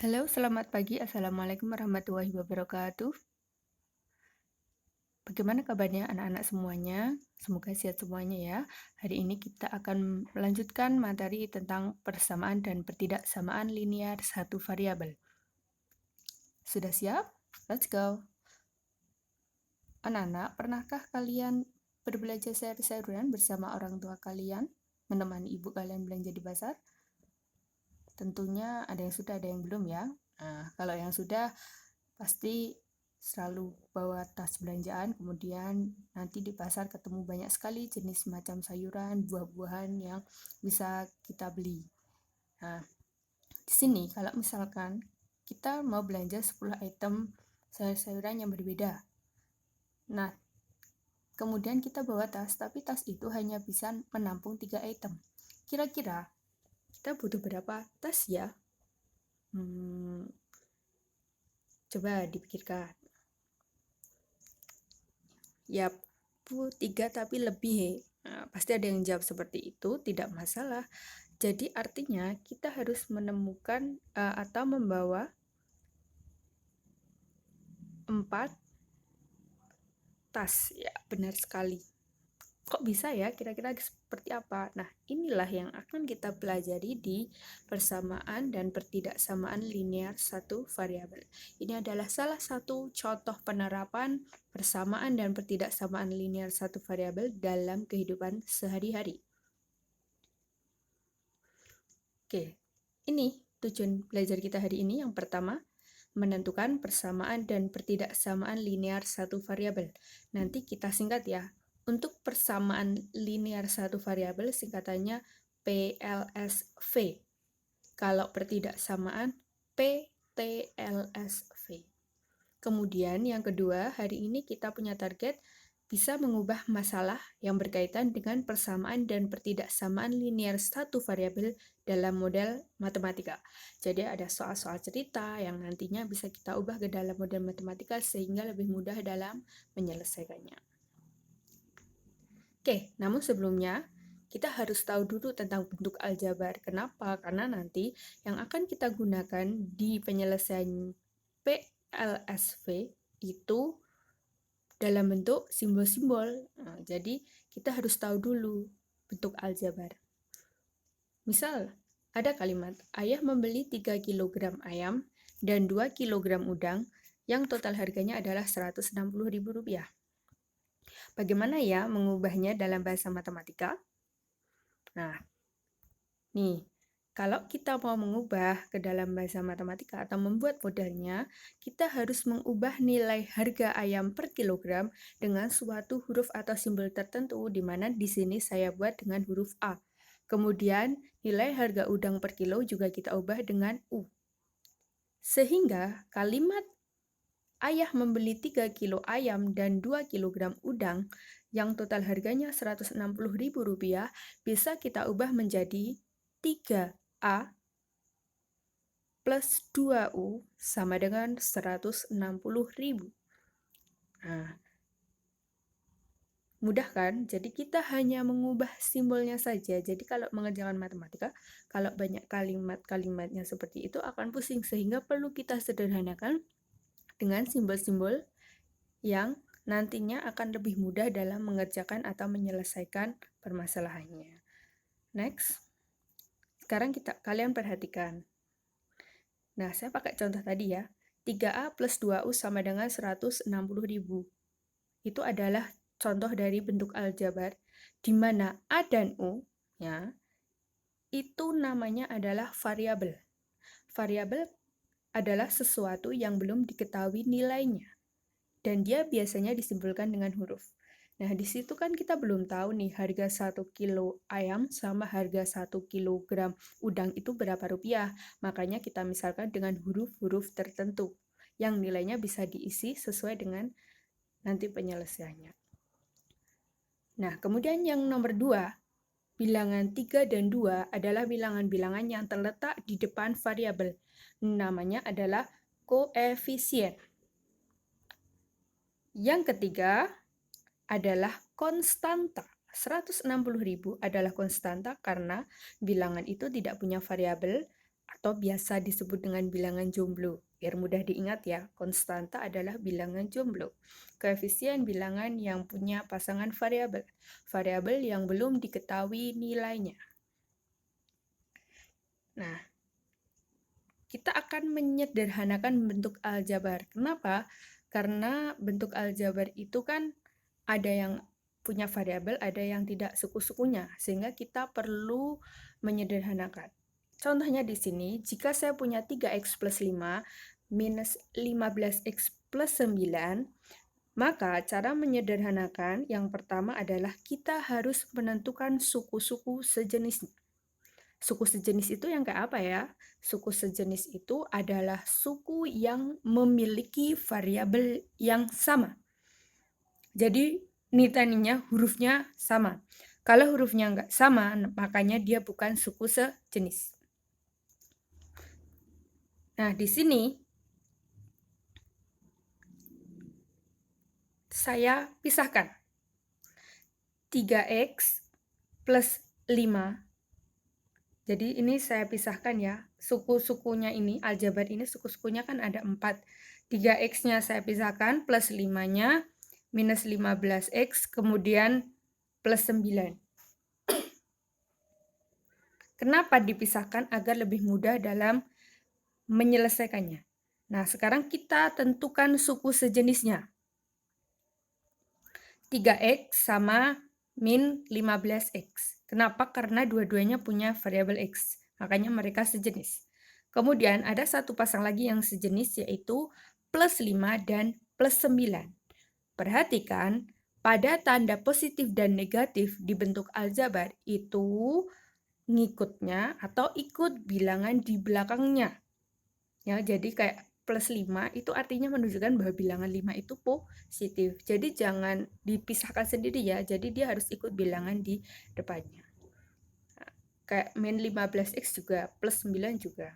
Halo, selamat pagi. Assalamualaikum warahmatullahi wabarakatuh. Bagaimana kabarnya anak-anak semuanya? Semoga sehat semuanya ya. Hari ini kita akan melanjutkan materi tentang persamaan dan pertidaksamaan linear satu variabel. Sudah siap? Let's go. Anak-anak, pernahkah kalian berbelanja sayur-sayuran bersama orang tua kalian? Menemani ibu kalian belanja di pasar? Tentunya ada yang sudah, ada yang belum ya. Nah, kalau yang sudah, pasti selalu bawa tas belanjaan, kemudian nanti di pasar ketemu banyak sekali jenis macam sayuran, buah-buahan yang bisa kita beli. Nah, di sini kalau misalkan kita mau belanja 10 item sayur-sayuran yang berbeda. Nah, kemudian kita bawa tas, tapi tas itu hanya bisa menampung 3 item. Kira-kira kita butuh berapa tas ya? Coba dipikirkan. Yap, 3 tapi lebih. Nah, pasti ada yang jawab seperti itu, tidak masalah. Jadi artinya kita harus menemukan atau membawa 4 tas. Ya, benar sekali. Kok bisa ya? Kira-kira seperti apa? Nah, inilah yang akan kita pelajari di persamaan dan pertidaksamaan linear satu variabel. Ini adalah salah satu contoh penerapan persamaan dan pertidaksamaan linear satu variabel dalam kehidupan sehari-hari. Oke, ini tujuan belajar kita hari ini. Yang pertama, menentukan persamaan dan pertidaksamaan linear satu variabel. Nanti kita singkat ya. Untuk persamaan linear satu variabel singkatannya PLSV. Kalau pertidaksamaan PTLSV. Kemudian yang kedua, hari ini kita punya target bisa mengubah masalah yang berkaitan dengan persamaan dan pertidaksamaan linear satu variabel dalam model matematika. Jadi ada soal-soal cerita yang nantinya bisa kita ubah ke dalam model matematika sehingga lebih mudah dalam menyelesaikannya. Oke, namun sebelumnya kita harus tahu dulu tentang bentuk aljabar. Kenapa? Karena nanti yang akan kita gunakan di penyelesaian PLSV itu dalam bentuk simbol-simbol. Nah, jadi kita harus tahu dulu bentuk aljabar. Misal, ada kalimat, ayah membeli 3 kg ayam dan 2 kg udang yang total harganya adalah Rp160.000. Bagaimana ya mengubahnya dalam bahasa matematika? Nah, nih, kalau kita mau mengubah ke dalam bahasa matematika atau membuat modelnya, kita harus mengubah nilai harga ayam per kilogram dengan suatu huruf atau simbol tertentu, di mana di sini saya buat dengan huruf A. Kemudian, nilai harga udang per kilo juga kita ubah dengan U. Sehingga kalimat ayah membeli 3 kilo ayam dan 2 kg udang yang total harganya Rp160.000 bisa kita ubah menjadi 3A plus 2U sama dengan 160.000. Nah, mudah kan? Jadi kita hanya mengubah simbolnya saja. Jadi kalau mengerjakan matematika, kalau banyak kalimat-kalimatnya seperti itu akan pusing, sehingga perlu kita sederhanakan dengan simbol-simbol yang nantinya akan lebih mudah dalam mengerjakan atau menyelesaikan permasalahannya. Next, sekarang kalian perhatikan. Nah, saya pakai contoh tadi ya. 3A plus 2U sama dengan 160.000. Itu adalah contoh dari bentuk aljabar di mana A dan U ya, itu namanya adalah variabel. Variabel adalah sesuatu yang belum diketahui nilainya, dan dia biasanya disimbolkan dengan huruf. Nah, di situ kan kita belum tahu nih harga 1 kilo ayam sama harga 1 kilogram udang itu berapa rupiah. Makanya kita misalkan dengan huruf-huruf tertentu yang nilainya bisa diisi sesuai dengan nanti penyelesaiannya. Nah, kemudian yang nomor 2, bilangan 3 dan 2 adalah bilangan-bilangan yang terletak di depan variabel. Namanya adalah koefisien. Yang ketiga adalah konstanta. 160.000 adalah konstanta karena bilangan itu tidak punya variabel, atau biasa disebut dengan bilangan jomblo. Biar mudah diingat ya, konstanta adalah bilangan jomblo. Koefisien bilangan yang punya pasangan variabel. Variabel yang belum diketahui nilainya. Nah, kita akan menyederhanakan bentuk aljabar. Kenapa? Karena bentuk aljabar itu kan ada yang punya variabel, ada yang tidak suku-sukunya, sehingga kita perlu menyederhanakan. Contohnya di sini, jika saya punya 3x plus 5 minus 15x plus 9, maka cara menyederhanakan yang pertama adalah kita harus menentukan suku-suku sejenisnya. Suku sejenis itu yang kayak apa ya? Suku sejenis itu adalah suku yang memiliki variabel yang sama. Jadi nilainya hurufnya sama. Kalau hurufnya nggak sama, makanya dia bukan suku sejenis. Nah, di sini saya pisahkan 3x plus 5. Jadi ini saya pisahkan ya. Suku-sukunya ini, aljabar ini suku-sukunya kan ada 4. 3x-nya saya pisahkan, plus 5-nya, minus 15x, kemudian plus 9. Kenapa dipisahkan? Agar lebih mudah dalam menyelesaikannya. Nah, sekarang kita tentukan suku sejenisnya. 3x sama min 15x. Kenapa? Karena dua-duanya punya variabel x. Makanya mereka sejenis. Kemudian ada satu pasang lagi yang sejenis, yaitu plus 5 dan plus 9. Perhatikan, pada tanda positif dan negatif di bentuk aljabar itu ngikutnya atau ikut bilangan di belakangnya. Ya, jadi kayak plus 5 itu artinya menunjukkan bahwa bilangan 5 itu positif. Jadi jangan dipisahkan sendiri ya. Jadi dia harus ikut bilangan di depannya. Nah, kayak min 15x juga, plus 9 juga.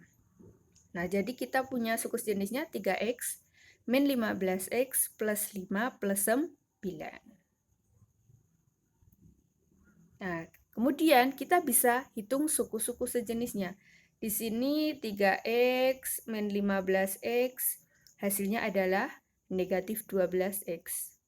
Nah, jadi kita punya suku sejenisnya 3x min 15x plus 5 plus 9. Nah, kemudian kita bisa hitung suku-suku sejenisnya. Di sini 3x min 15x, hasilnya adalah negatif 12x.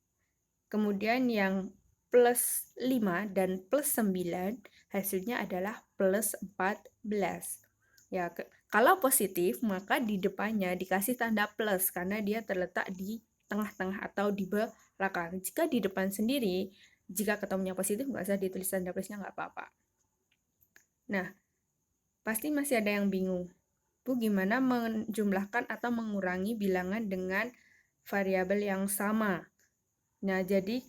Kemudian yang plus 5 dan plus 9, hasilnya adalah plus 14. Ya, kalau positif, maka di depannya dikasih tanda plus, karena dia terletak di tengah-tengah atau di belakang. Jika di depan sendiri, jika ketemunya positif, nggak usah ditulis tanda plusnya, nggak apa-apa. Nah, pasti masih ada yang bingung. Bu, gimana menjumlahkan atau mengurangi bilangan dengan variabel yang sama? Nah, jadi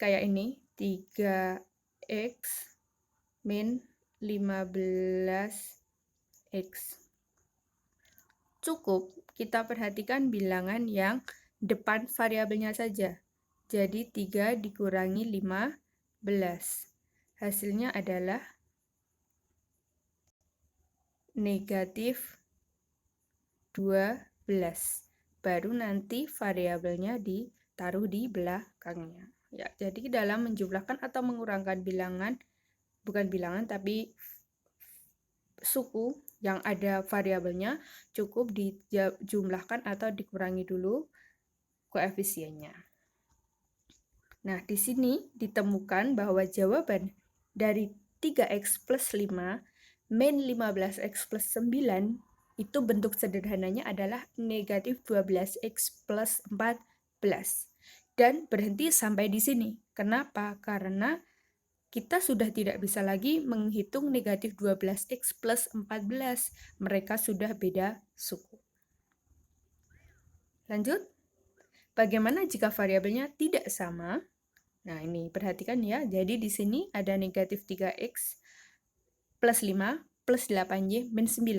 kayak ini, 3x min 15x. Cukup kita perhatikan bilangan yang depan variabelnya saja. Jadi 3 dikurangi 15. Hasilnya adalah negatif 12. Baru nanti variabelnya ditaruh di belakangnya. Ya, jadi dalam menjumlahkan atau mengurangkan bilangan, bukan bilangan tapi suku yang ada variabelnya, cukup dijumlahkan atau dikurangi dulu koefisiennya. Nah, di sini ditemukan bahwa jawaban dari 3x plus 5 min 15x plus 9 itu bentuk sederhananya adalah negatif 12x plus 14. Dan berhenti sampai di sini. Kenapa? Karena kita sudah tidak bisa lagi menghitung negatif 12x plus 14. Mereka sudah beda suku. Lanjut. Bagaimana jika variabelnya tidak sama? Nah, ini perhatikan ya. Jadi di sini ada negatif 3x plus 5 plus 8y min 9.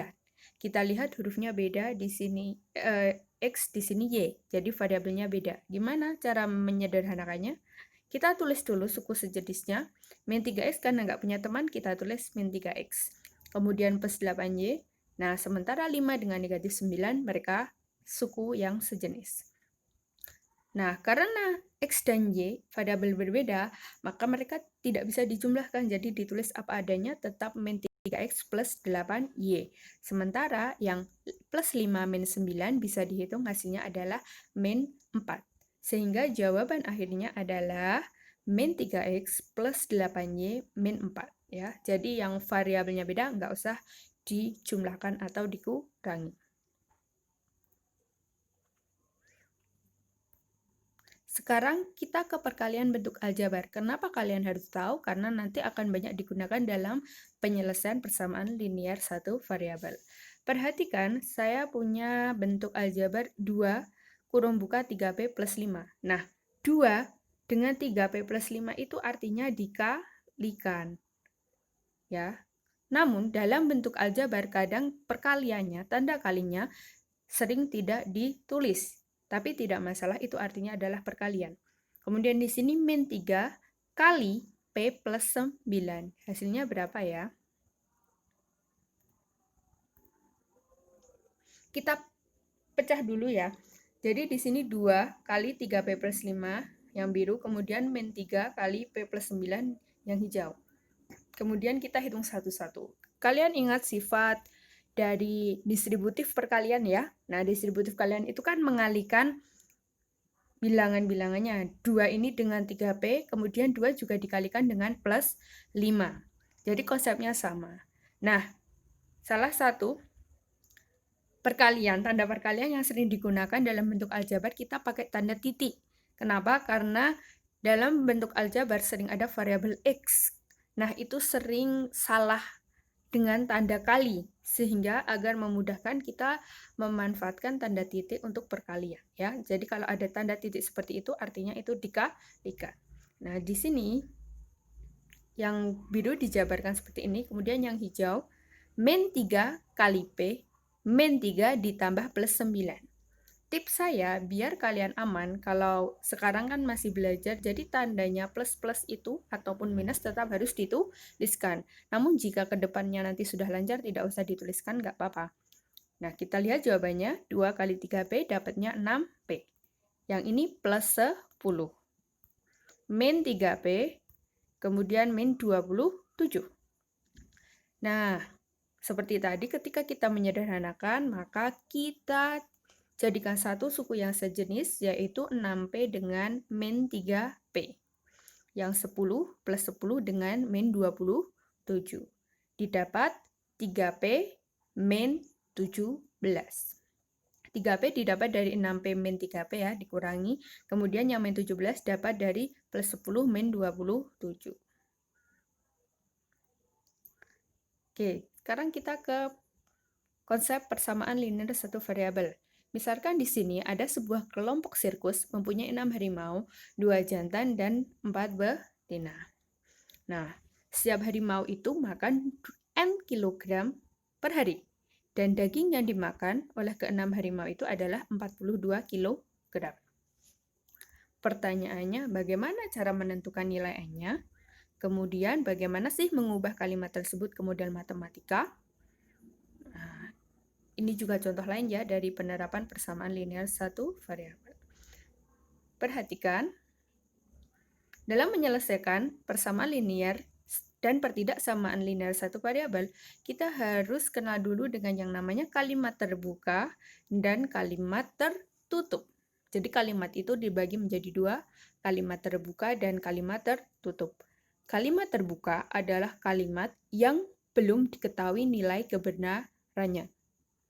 Kita lihat hurufnya beda di sini x, di sini y. Jadi variabelnya beda. Gimana cara menyederhanakannya? Kita tulis dulu suku sejenisnya. Min 3x karena nggak punya teman, kita tulis min 3x. Kemudian plus 8y. Nah, sementara 5 dengan negatif 9, mereka suku yang sejenis. Nah, karena x dan y variabel berbeda, maka mereka tidak bisa dijumlahkan. Jadi ditulis apa adanya, tetap min 3x plus 8y. Sementara yang plus 5 min 9 bisa dihitung hasilnya adalah min 4. Sehingga jawaban akhirnya adalah min 3x plus 8y min 4. Ya. Jadi yang variabelnya beda nggak usah dijumlahkan atau dikurangi. Sekarang kita ke perkalian bentuk aljabar. Kenapa kalian harus tahu? Karena nanti akan banyak digunakan dalam penyelesaian persamaan linear satu variabel. Perhatikan, saya punya bentuk aljabar 2 kurung buka 3p plus 5. Nah, 2 dengan 3p plus 5 itu artinya dikalikan. Ya. Namun, dalam bentuk aljabar kadang perkaliannya, tanda kalinya sering tidak ditulis. Tapi tidak masalah, itu artinya adalah perkalian. Kemudian di sini min 3 kali P plus 9. Hasilnya berapa ya? Kita pecah dulu ya. Jadi di sini 2 kali 3P plus 5 yang biru, kemudian min 3 kali P plus 9 yang hijau. Kemudian kita hitung satu-satu. Kalian ingat sifat dari distributif perkalian ya. Nah, distributif kalian itu kan mengalihkan bilangan-bilangannya. 2 ini dengan 3P, kemudian 2 juga dikalikan dengan plus 5. Jadi konsepnya sama. Nah, salah satu perkalian, tanda perkalian yang sering digunakan dalam bentuk aljabar, kita pakai tanda titik. Kenapa? Karena dalam bentuk aljabar sering ada variabel X. Nah, itu sering salah dengan tanda kali, sehingga agar memudahkan kita memanfaatkan tanda titik untuk perkalian. Ya, jadi kalau ada tanda titik seperti itu, artinya itu dikalikan. Nah, di sini yang biru dijabarkan seperti ini, kemudian yang hijau, min 3 kali P, min 3 ditambah plus 9. Tips saya, biar kalian aman, kalau sekarang kan masih belajar, jadi tandanya plus-plus itu ataupun minus tetap harus dituliskan. Namun jika kedepannya nanti sudah lancar, tidak usah dituliskan, nggak apa-apa. Nah, kita lihat jawabannya, 2 kali 3P dapatnya 6P. Yang ini plus 10. Min 3P, kemudian min 27. Nah, seperti tadi ketika kita menyederhanakan, maka kita jadikan satu suku yang sejenis, yaitu 6P dengan min 3P. Yang 10 plus 10 dengan min 27. Didapat 3P min 17. 3P didapat dari 6P min 3P ya, dikurangi. Kemudian yang min 17 dapat dari plus 10 min 27. Oke, sekarang kita ke konsep persamaan linear satu variabel. Misalkan di sini ada sebuah kelompok sirkus mempunyai 6 harimau, 2 jantan, dan 4 betina. Nah, setiap harimau itu makan N kilogram per hari. Dan daging yang dimakan oleh ke-6 harimau itu adalah 42 kilogram. Pertanyaannya, bagaimana cara menentukan nilai N-nya? Kemudian, bagaimana sih mengubah kalimat tersebut ke model matematika? Ini juga contoh lain ya dari penerapan persamaan linear satu variabel. Perhatikan, dalam menyelesaikan persamaan linear dan pertidaksamaan linear satu variabel, kita harus kenal dulu dengan yang namanya kalimat terbuka dan kalimat tertutup. Jadi kalimat itu dibagi menjadi 2, kalimat terbuka dan kalimat tertutup. Kalimat terbuka adalah kalimat yang belum diketahui nilai kebenarannya.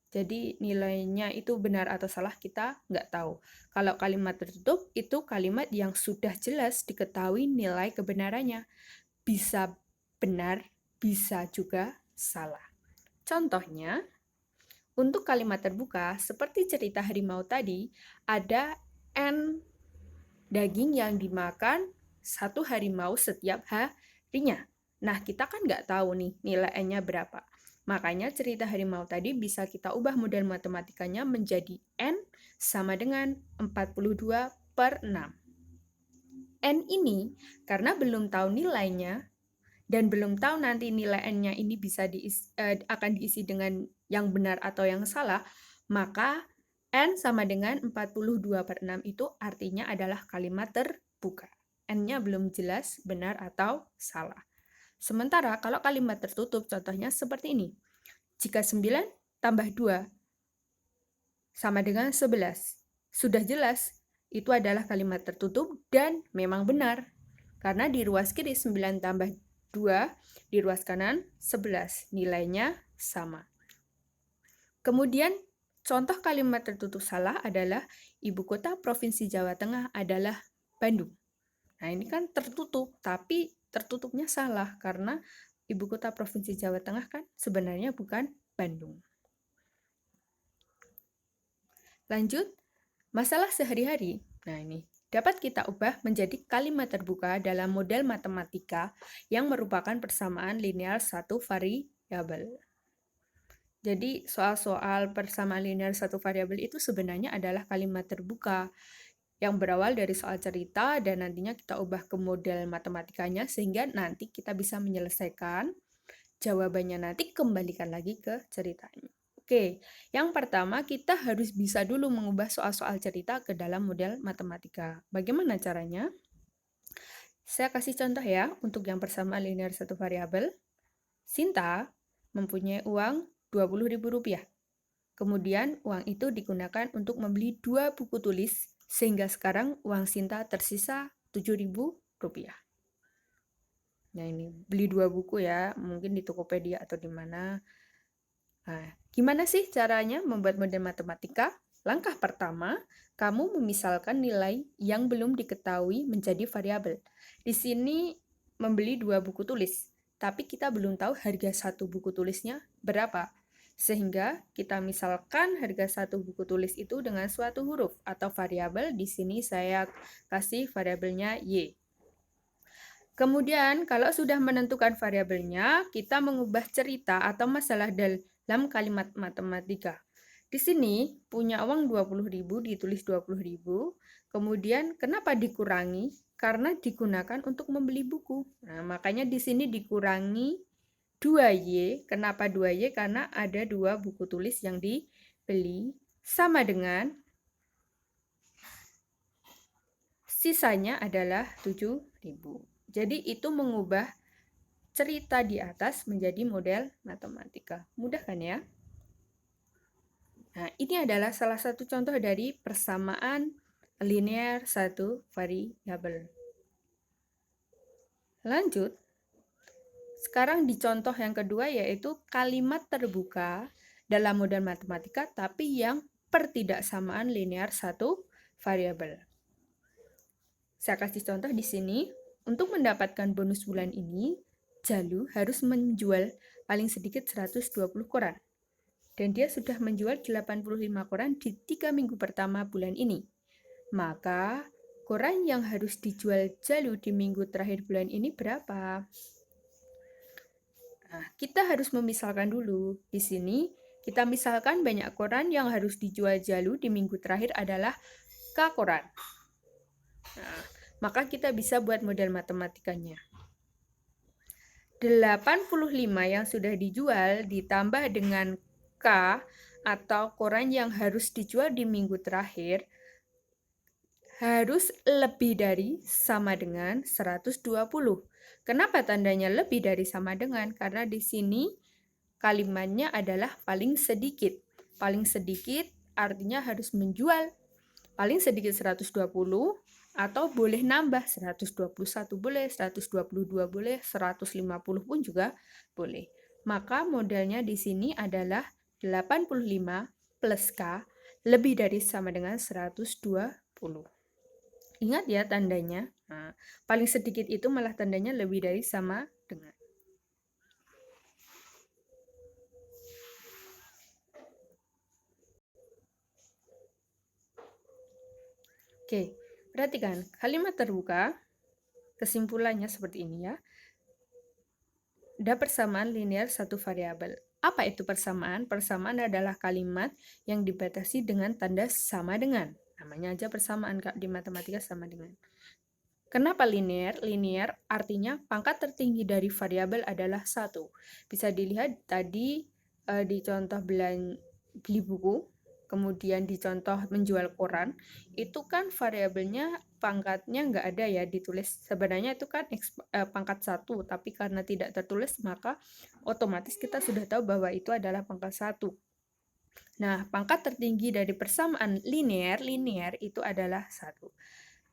Jadi nilainya itu benar atau salah kita nggak tahu. Kalau kalimat tertutup itu kalimat yang sudah jelas diketahui nilai kebenarannya. Bisa benar, bisa juga salah. Contohnya, untuk kalimat terbuka, seperti cerita harimau tadi, ada N daging yang dimakan satu harimau setiap harinya. Nah, kita kan nggak tahu nih nilai N-nya berapa. Makanya cerita harimau tadi bisa kita ubah model matematikanya menjadi N sama dengan 42 per 6. N ini karena belum tahu nilainya dan belum tahu nanti nilai N-nya ini bisa akan diisi dengan yang benar atau yang salah, maka N sama dengan 42 per 6 itu artinya adalah kalimat terbuka. N-nya belum jelas benar atau salah. Sementara kalau kalimat tertutup contohnya seperti ini. Jika 9 tambah 2 sama dengan 11. Sudah jelas, itu adalah kalimat tertutup dan memang benar. Karena di ruas kiri 9 tambah 2, di ruas kanan 11. Nilainya sama. Kemudian, contoh kalimat tertutup salah adalah ibu kota Provinsi Jawa Tengah adalah Bandung. Nah, ini kan tertutup, tapi tertutupnya salah karena ibu kota Provinsi Jawa Tengah kan sebenarnya bukan Bandung. Lanjut, masalah sehari-hari. Nah, ini dapat kita ubah menjadi kalimat terbuka dalam model matematika yang merupakan persamaan linear satu variabel. Jadi, soal-soal persamaan linear satu variabel itu sebenarnya adalah kalimat terbuka yang berawal dari soal cerita dan nantinya kita ubah ke model matematikanya sehingga nanti kita bisa menyelesaikan jawabannya nanti kembalikan lagi ke ceritanya. Oke, yang pertama kita harus bisa dulu mengubah soal-soal cerita ke dalam model matematika. Bagaimana caranya? Saya kasih contoh ya, untuk yang persamaan linear satu variabel. Sinta mempunyai uang Rp20.000. Kemudian uang itu digunakan untuk membeli 2 buku tulis, sehingga sekarang uang Sinta tersisa Rp7.000. Nah ini, beli 2 buku ya, mungkin di Tokopedia atau di mana. Nah, gimana sih caranya membuat model matematika? Langkah pertama, kamu memisalkan nilai yang belum diketahui menjadi variabel. Di sini membeli 2 buku tulis, tapi kita belum tahu harga satu buku tulisnya berapa. Sehingga kita misalkan harga satu buku tulis itu dengan suatu huruf atau variabel. Di sini saya kasih variabelnya Y. Kemudian, kalau sudah menentukan variabelnya, kita mengubah cerita atau masalah dalam kalimat matematika. Di sini punya uang 20.000 ditulis 20.000. Kemudian kenapa dikurangi? Karena digunakan untuk membeli buku. Nah, makanya di sini dikurangi 2Y. Kenapa 2Y? Karena ada 2 buku tulis yang dibeli sama dengan sisanya adalah 7.000. Jadi itu mengubah cerita di atas menjadi model matematika. Mudah kan ya? Nah, ini adalah salah satu contoh dari persamaan linear satu variabel. Lanjut, sekarang di contoh yang kedua yaitu kalimat terbuka dalam model matematika tapi yang pertidaksamaan linear satu variabel. Saya kasih contoh di sini. Untuk mendapatkan bonus bulan ini, Jalu harus menjual paling sedikit 120 koran. Dan dia sudah menjual 85 koran di 3 minggu pertama bulan ini. Maka, koran yang harus dijual Jalu di minggu terakhir bulan ini berapa? Nah, kita harus memisalkan dulu. Di sini, kita misalkan banyak koran yang harus dijual Jalu di minggu terakhir adalah K koran. Nah, maka kita bisa buat model matematikanya. 85 yang sudah dijual ditambah dengan K atau koran yang harus dijual di minggu terakhir harus lebih dari sama dengan 120. Kenapa tandanya lebih dari sama dengan? Karena di sini kalimatnya adalah paling sedikit. Paling sedikit artinya harus menjual paling sedikit 120 atau boleh nambah 121 boleh, 122 boleh, 150 pun juga boleh. Maka modelnya di sini adalah 85 plus K lebih dari sama dengan 120. Ingat ya tandanya. Nah, paling sedikit itu malah tandanya lebih dari sama dengan. Oke, perhatikan kalimat terbuka. Kesimpulannya seperti ini ya. Ada persamaan linear satu variabel. Apa itu persamaan? Persamaan adalah kalimat yang dibatasi dengan tanda sama dengan. Namanya aja persamaan Kak, di matematika sama dengan. Kenapa linear? Linear artinya pangkat tertinggi dari variabel adalah 1. Bisa dilihat tadi di contoh beli buku, kemudian di contoh menjual koran, itu kan variabelnya pangkatnya nggak ada ya ditulis. Sebenarnya itu kan pangkat 1, tapi karena tidak tertulis maka otomatis kita sudah tahu bahwa itu adalah pangkat 1. Nah, pangkat tertinggi dari persamaan linear itu adalah 1.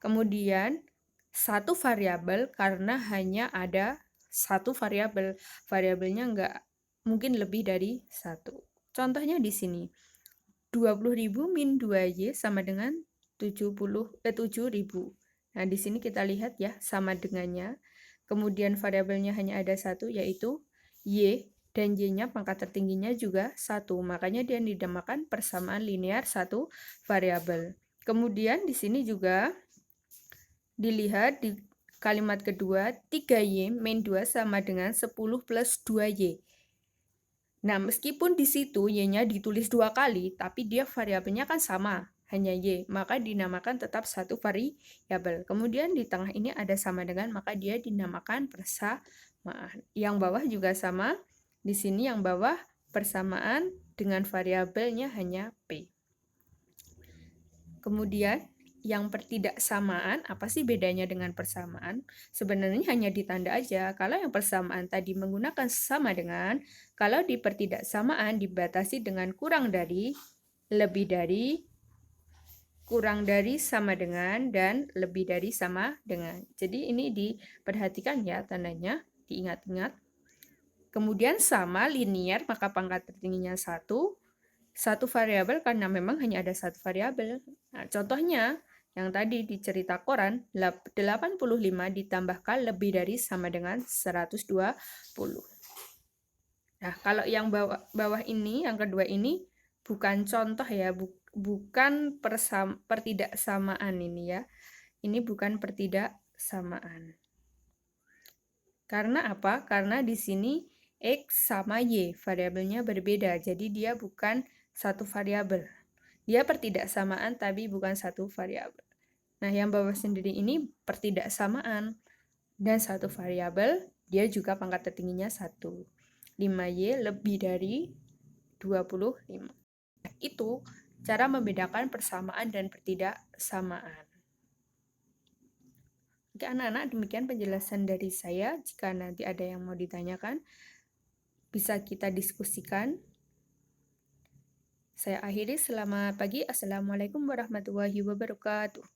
Kemudian, satu variabel karena hanya ada satu variabel. Variabelnya nggak mungkin lebih dari 1. Contohnya di sini, 20.000 min 2Y sama dengan 7.000. Nah, di sini kita lihat ya, sama dengannya. Kemudian variabelnya hanya ada 1, yaitu Y, dan Y-nya pangkat tertingginya juga 1. Makanya dia dinamakan persamaan linear satu variabel. Kemudian di sini juga dilihat di kalimat kedua, 3Y min 2 sama dengan 10 plus 2Y. Nah, meskipun di situ Y-nya ditulis 2 kali, tapi dia variabelnya kan sama, hanya Y, maka dinamakan tetap satu variabel. Kemudian di tengah ini ada sama dengan, maka dia dinamakan persamaan. Yang bawah juga sama, di sini yang bawah persamaan dengan variabelnya hanya P. Kemudian yang pertidaksamaan, apa sih bedanya dengan persamaan? Sebenarnya hanya di tanda aja. Kalau yang persamaan tadi menggunakan sama dengan, kalau di pertidaksamaan dibatasi dengan kurang dari, lebih dari, kurang dari, sama dengan, dan lebih dari sama dengan. Jadi ini diperhatikan ya tandanya, diingat-ingat. Kemudian sama linear, maka pangkat tertingginya 1. Satu variabel karena memang hanya ada satu variabel. Nah, contohnya yang tadi di cerita koran, 85 ditambahkan lebih dari sama dengan 120. Nah, kalau yang bawah ini, yang kedua ini, bukan contoh ya, bukan pertidaksamaan ini ya. Ini bukan pertidaksamaan. Karena apa? Karena di sini X sama Y, variabelnya berbeda, jadi dia bukan satu variabel. Dia pertidaksamaan tapi bukan satu variabel. Nah, yang bawah sendiri ini pertidaksamaan dan satu variabel, dia juga pangkat tertingginya 1. 5Y lebih dari 25. Nah, itu cara membedakan persamaan dan pertidaksamaan. Oke, anak-anak, demikian penjelasan dari saya. Jika nanti ada yang mau ditanyakan, bisa kita diskusikan. Saya akhiri, selamat pagi. Assalamualaikum warahmatullahi wabarakatuh.